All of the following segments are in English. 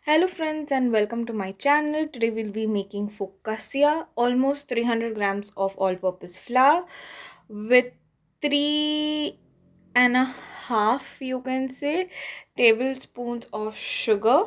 Hello friends and welcome to my channel. Today we'll be making focaccia, almost 300 grams of all-purpose flour with 3.5, you can say, tablespoons of sugar.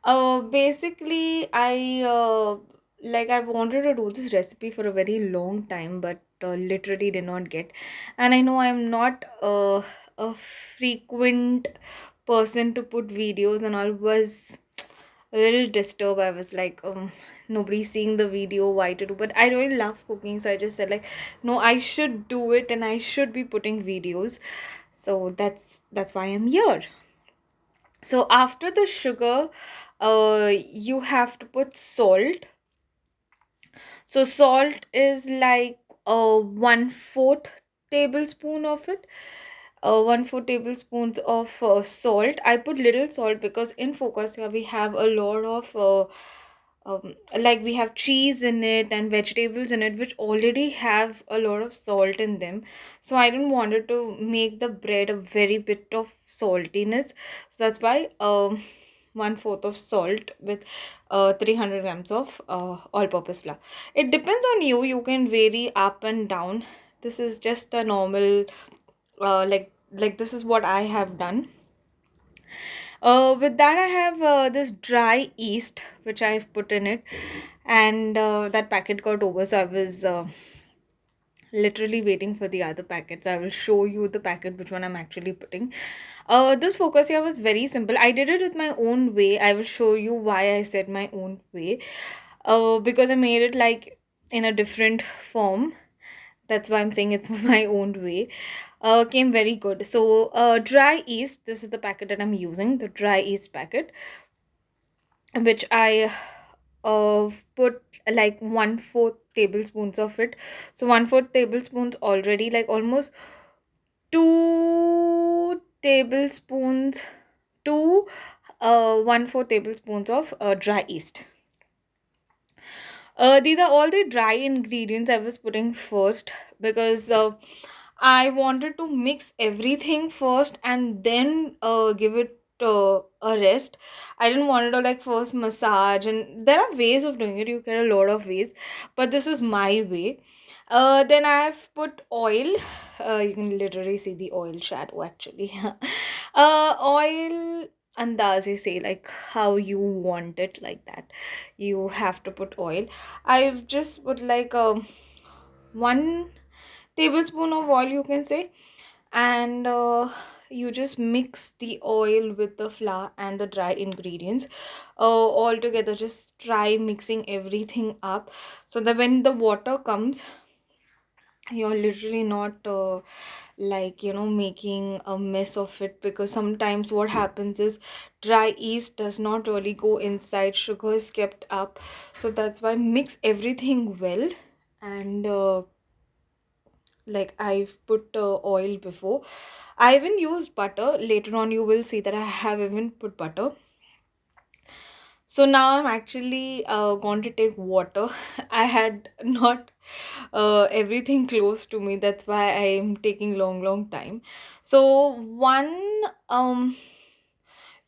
Basically, I wanted to do this recipe for a very long time, but literally did not get. And I know I'm not a frequent person to put videos, and I was a little disturbed. I was like, nobody's seeing the video, why to do? But I really love cooking, so I just said like, no, I should do it, and I should be putting videos. So that's why I'm here. So after the sugar, you have to put salt. So salt is like 1/4 tablespoon of it. 1/4 tablespoons of salt. I put little salt because in focaccia we have a lot of like we have cheese in it and vegetables in it which already have a lot of salt in them. So I didn't wanted to make the bread a very bit of saltiness. So that's why 1/4 of salt with 300 grams of all-purpose flour. It depends on you. You can vary up and down. This is just a normal like this is what I have done. With that I have this dry yeast which I've put in it, and that packet got over, so I was literally waiting for the other packets. I will show you the packet which one I'm actually putting. This focaccia was very simple. I did it with my own way. I will show you why I said my own way. Because I made it like in a different form. That's why I'm saying it's my own way. Came very good. So dry yeast, this is the packet that I'm using, the dry yeast packet, which I put like 1/4 tablespoons of it. So 1/4 tablespoons already, like almost 2 tablespoons, two 1/4 tablespoons of dry yeast. These are all the dry ingredients I was putting first because I wanted to mix everything first and then give it a rest. I didn't want to like first massage, and there are ways of doing it. You get a lot of ways, but this is my way. Then I've put oil. You can literally see the oil shadow actually. Oil andazi say like how you want it, like that you have to put oil. I've just put like 1 tablespoon of oil, you can say, and you just mix the oil with the flour and the dry ingredients all together. Just try mixing everything up so that when the water comes, you're literally not making a mess of it, because sometimes what happens is dry yeast does not really go inside, sugar is kept up. So that's why mix everything well. And like I've put oil before. I even used butter. Later on you will see that I have even put butter. So now I'm actually going to take water. I had not everything close to me. That's why I'm taking long time. So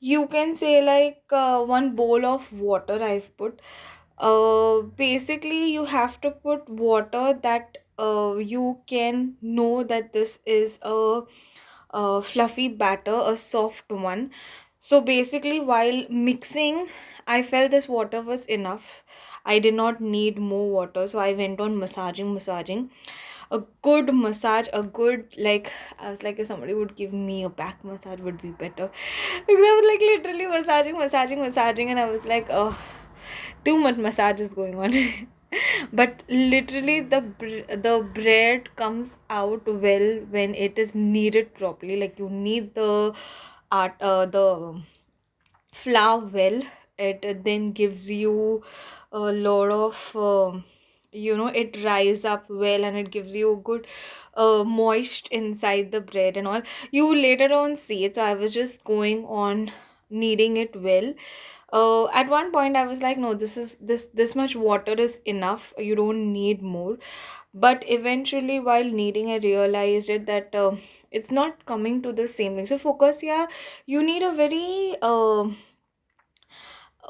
you can say like 1 bowl of water I've put. Basically you have to put water that you can know that this is a fluffy batter, a soft one. So basically while mixing, I felt this water was enough. I did not need more water, so I went on massaging. A good massage, a good, like, I was like, if somebody would give me a back massage would be better. Because I was like literally massaging, and I was like, oh, too much massage is going on. But literally the bread comes out well when it is kneaded properly. Like you knead the flour well. It then gives you a lot of it rise up well, and it gives you a good moist inside the bread and all. You later on see it. So I was just going on kneading it well. At one point I was like, no, this much water is enough, you don't need more. But eventually while kneading I realized it that it's not coming to the same thing. So focus, yeah, you need a very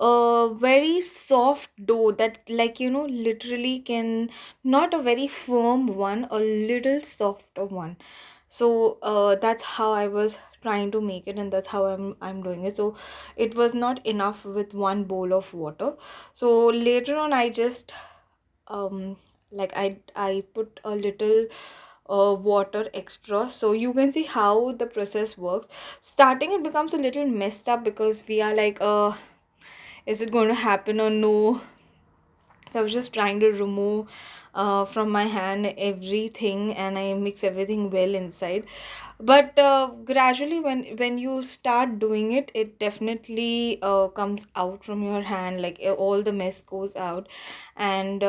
a very soft dough that, like, literally can, not a very firm one, a little softer one. So that's how I was trying to make it, and that's how I'm doing it. So it was not enough with one bowl of water. So later on I just um like I put a little water extra, so you can see how the process works. Starting it becomes a little messed up because we are like, is it going to happen or no? So I was just trying to remove from my hand everything, and I mix everything well inside. But gradually, when you start doing it, it definitely comes out from your hand, like all the mess goes out, and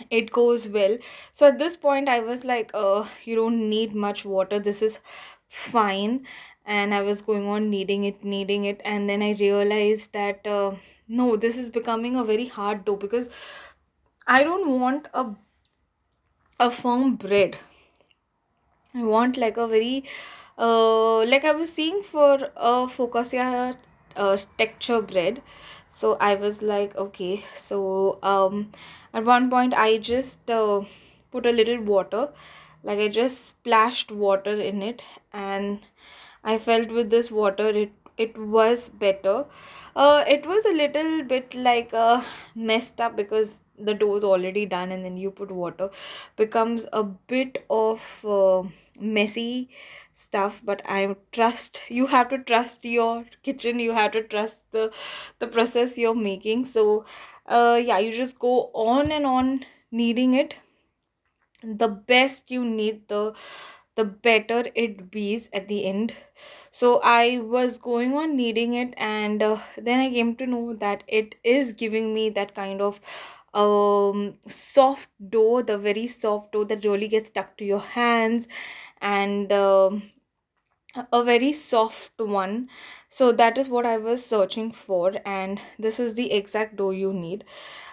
it goes well. So at this point I was like, you don't need much water, this is fine. And I was going on kneading it, and then I realized that no, this is becoming a very hard dough, because I don't want a firm bread. I want like a very like I was seeing for a focaccia texture bread. So I was like, okay. So at one point I just put a little water, like I just splashed water in it, and I felt with this water it was better. It was a little bit like messed up because the dough is already done, and then you put water, becomes a bit of messy stuff. But I trust, you have to trust your kitchen, you have to trust the process you're making. So yeah, you just go on and on kneading it. The best you need, the better it bees at the end. So I was going on kneading it, and then I came to know that it is giving me that kind of soft dough, the very soft dough that really gets stuck to your hands, and a very soft one. So that is what I was searching for, and this is the exact dough you need.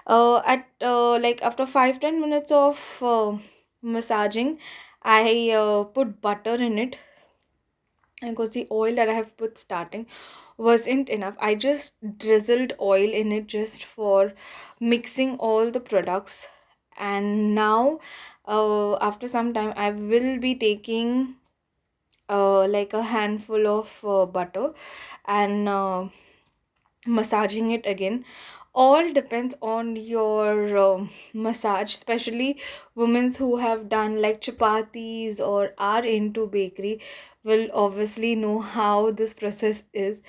At like after 5-10 minutes of massaging, I put butter in it, because the oil that I have put starting wasn't enough. I just drizzled oil in it just for mixing all the products. And now after some time I will be taking like a handful of butter, and massaging it again. All depends on your massage, especially women who have done like chapatis or are into bakery will obviously know how this process is.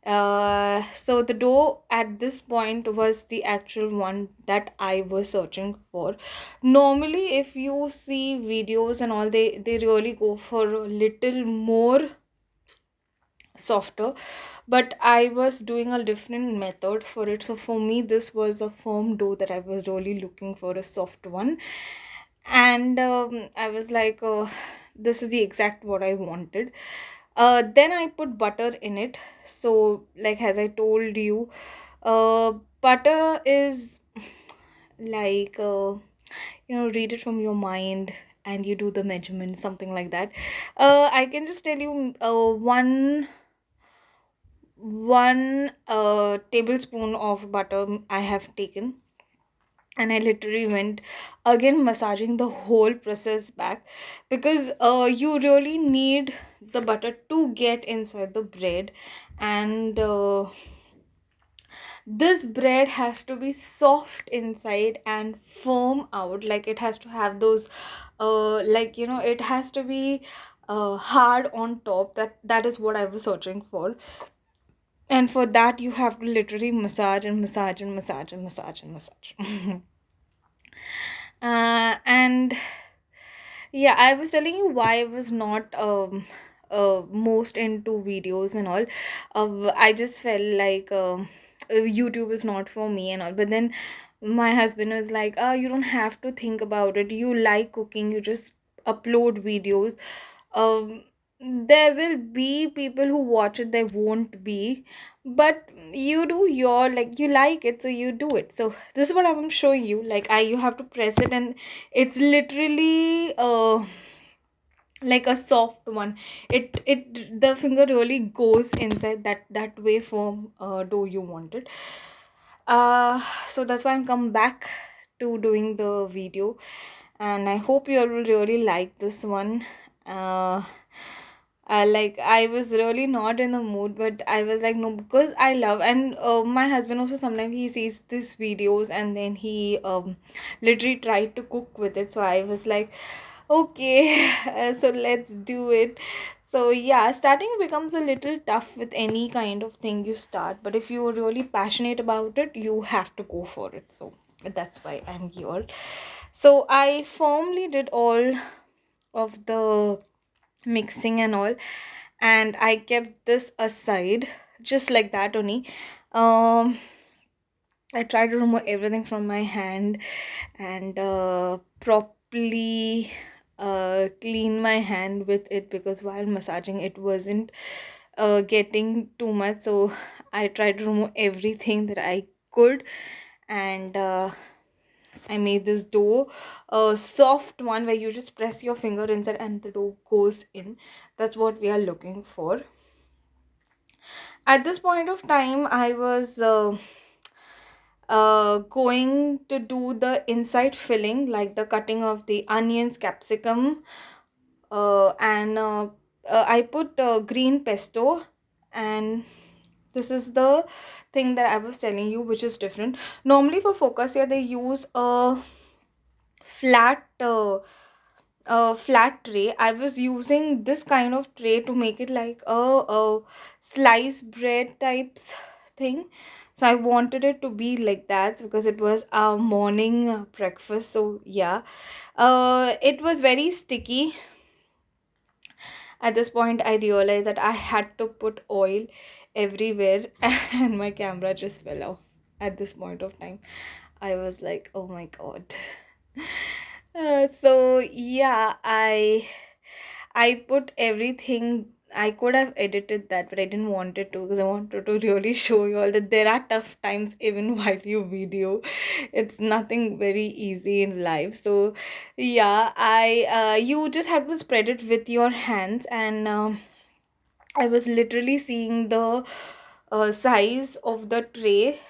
So the dough at this point was the actual one that I was searching for. Normally if you see videos and all, they really go for a little more softer, but I was doing a different method for it. So for me this was a firm dough that I was really looking for, a soft one. And I was like, this is the exact what I wanted. Then I put butter in it. So like as I told you, butter is like read it from your mind, and you do the measurement, something like that. I can just tell you one tablespoon of butter I have taken, and I literally went again massaging the whole process back, because you really need the butter to get inside the bread. And this bread has to be soft inside and firm out, like it has to have those like it has to be hard on top. That is what I was searching for. And for that you have to literally massage and massage and massage and massage and massage. And yeah, I was telling you why I was not most into videos and all. I just felt like YouTube is not for me and all. But then my husband was like, oh, you don't have to think about it, you like cooking, you just upload videos. um there will be people who watch it, there won't be, but you do your, like, you like it, so you do it. So this is what I'm showing you. Like, you have to press it, and it's literally like a soft one. It the finger really goes inside that way form dough you wanted. So that's why I'm come back to doing the video, and I hope you all will really like this one. uh like I was really not in the mood, but I was like, no, because I love, and my husband also sometimes he sees these videos and then he literally tried to cook with it. So I was like, okay, so let's do it. So yeah, starting becomes a little tough with any kind of thing you start, but if you're really passionate about it, you have to go for it. So that's why I'm here. So I firmly did all of the mixing and all, and I kept this aside just like that only. um I tried to remove everything from my hand and properly clean my hand with it, because while massaging it wasn't getting too much. So I tried to remove everything that I could, and I made this dough, a soft one where you just press your finger inside and the dough goes in. That's what we are looking for. At this point of time, I was going to do the inside filling, like the cutting of the onions, capsicum, and I put green pesto, and this is the thing that I was telling you, which is different. Normally for focaccia, they use flat a flat tray. I was using this kind of tray to make it like a sliced bread types thing. So I wanted it to be like that because it was our morning breakfast. So yeah, it was very sticky. At this point, I realized that I had to put oil everywhere, and my camera just fell off. At this point of time, I was like, oh my god. So yeah, I put everything. I could have edited that, but I didn't want it to, because I wanted to really show you all that there are tough times even while you video. It's nothing very easy in life. So yeah, I you just have to spread it with your hands, and I was literally seeing the size of the tray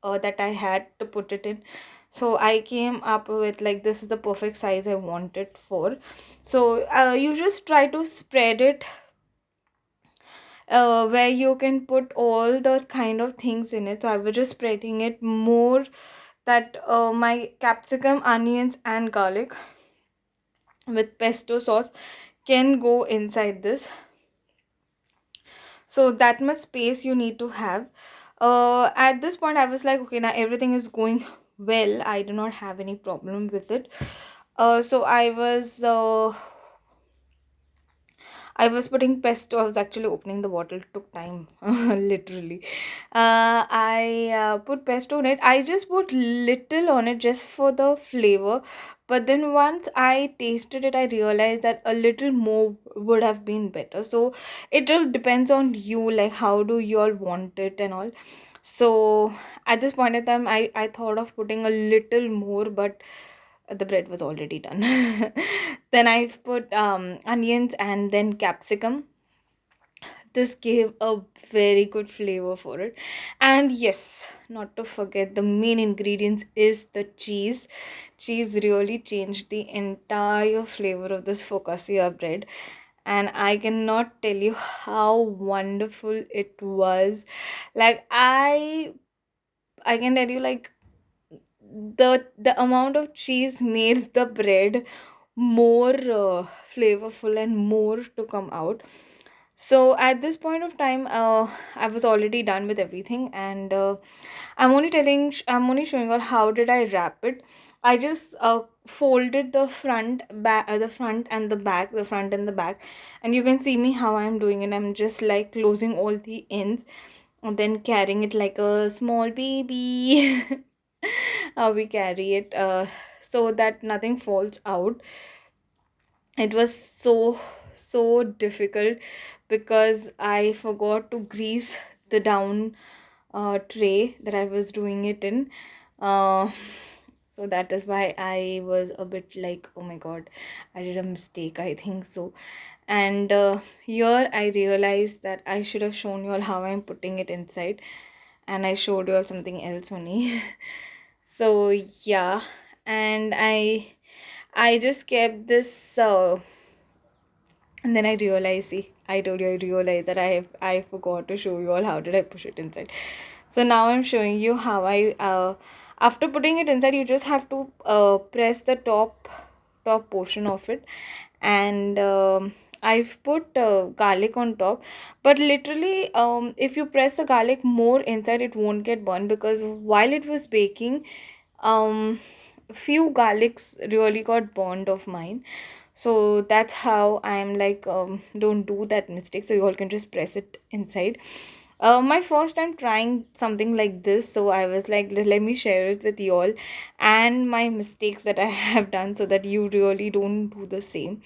that I had to put it in. So I came up with like, this is the perfect size I want it for. So you just try to spread it where you can put all the kind of things in it. So I was just spreading it more, that my capsicum, onions, and garlic with pesto sauce can go inside this. So that much space you need to have. At this point I was like, okay, now everything is going well, I do not have any problem with it. So I was putting pesto. I was actually opening the bottle. It took time, literally. I put pesto on it. I just put little on it just for the flavor. But then once I tasted it, I realized that a little more would have been better. So it all depends on you, like how do you all want it and all. So at this point in time, I thought of putting a little more, but the bread was already done. Then I've put onions and then capsicum. This gave a very good flavor for it. And yes, not to forget, the main ingredients is the cheese. Cheese really changed the entire flavor of this focaccia bread, and I cannot tell you how wonderful it was. Like I can tell you, like, the amount of cheese made the bread more flavorful and more to come out. So at this point of time, I was already done with everything, and I'm only showing you how did I wrap it. I just folded the the front and the back, the front and the back, and you can see me how I'm doing it. I'm just like closing all the ends and then carrying it like a small baby. How we carry it, so that nothing falls out. It was so difficult because I forgot to grease the down tray that I was doing it in. uh, So that is why I was a bit like, oh my god, I did a mistake, I think so. And here I realized that I should have shown you all how I'm putting it inside, and I showed you all something else only. So yeah, and I just kept this and then I realized, see, I told you, I realized that I forgot to show you all how did I push it inside. So now I'm showing you how I after putting it inside, you just have to press the top portion of it, and I've put garlic on top. But literally, if you press the garlic more inside, it won't get burned, because while it was baking, few garlics really got burned of mine. So that's how I'm like, don't do that mistake, so you all can just press it inside. My first time trying something like this, so I was like, let me share it with you all and my mistakes that I have done, so that you really don't do the same.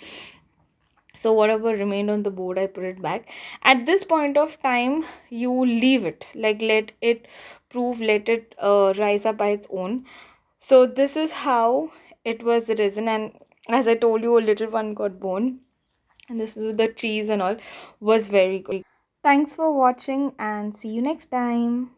So whatever remained on the board, I put it back. At this point of time, you leave it, like let it prove, let it rise up by its own. So this is how it was risen, and as I told you, a little one got born, and this is the cheese and all was very good. Thanks for watching, and see you next time.